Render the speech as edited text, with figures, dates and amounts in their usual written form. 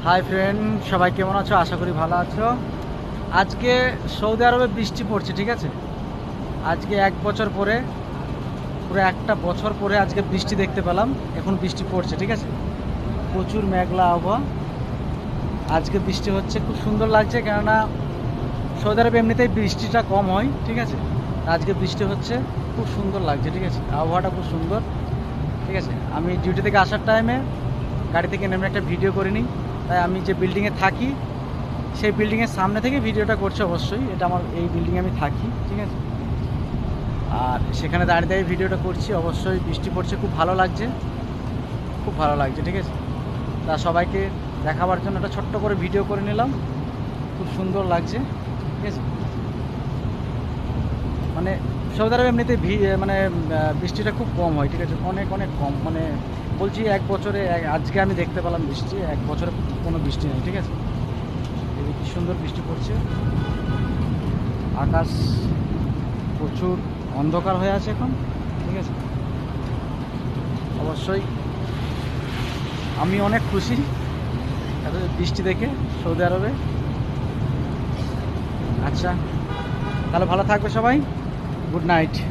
Hi friend, সবাই কেমন আছো? আশা করি ভালো আছো। আজকে সৌদি আরবে বৃষ্টি পড়ছে, ঠিক আছে। আজকে 1 বছর পরে, পুরো একটা বছর পরে আজকে বৃষ্টি দেখতে পেলাম। এখন বৃষ্টি পড়ছে, ঠিক আছে। প্রচুর মেঘলা আবহাওয়া। আজকে বৃষ্টি হচ্ছে, খুব সুন্দর লাগছে। কেননা সৌদি আরবে এমনিতেই বৃষ্টিটা কম হয়, ঠিক আছে। আজকে বৃষ্টি হচ্ছে, খুব সুন্দর লাগছে, ঠিক আছে। আবহাওয়াটা খুব সুন্দর, ঠিক আছে। আমি ডিউটি থেকে আসার টাইমে গাড়ি থেকে নেমে একটা ভিডিও করে নিই। তাই আমি যে বিল্ডিংয়ে থাকি সেই বিল্ডিংয়ের সামনে থেকে ভিডিওটা করছি। অবশ্যই এটা আমার এই বিল্ডিংয়ে আমি থাকি, ঠিক আছে। আর সেখানে দাঁড়িয়ে দাঁড়িয়ে ভিডিওটা করছি। অবশ্যই বৃষ্টি পড়ছে, খুব ভালো লাগছে, খুব ভালো লাগছে, ঠিক আছে। তা সবাইকে দেখাবার জন্য একটা ছোট্ট করে ভিডিও করে নিলাম। খুব সুন্দর লাগছে, ঠিক আছে। মানে সৌদি আরবে এমনিতে মানে বৃষ্টিটা খুব কম হয়, ঠিক আছে। অনেক অনেক কম, মানে বলছি 1 বছরে আজকে আমি দেখতে পেলাম বৃষ্টি। 1 বছরে কোনো বৃষ্টি নেই, ঠিক আছে। এই কি সুন্দর বৃষ্টি পড়ছে। আকাশ প্রচুর অন্ধকার হয়ে আছে এখন, ঠিক আছে। অবশ্যই আমি অনেক খুশি এত বৃষ্টি দেখে সৌদি আরবে। আচ্ছা, তাহলে ভালো থাকবে সবাই। Good night.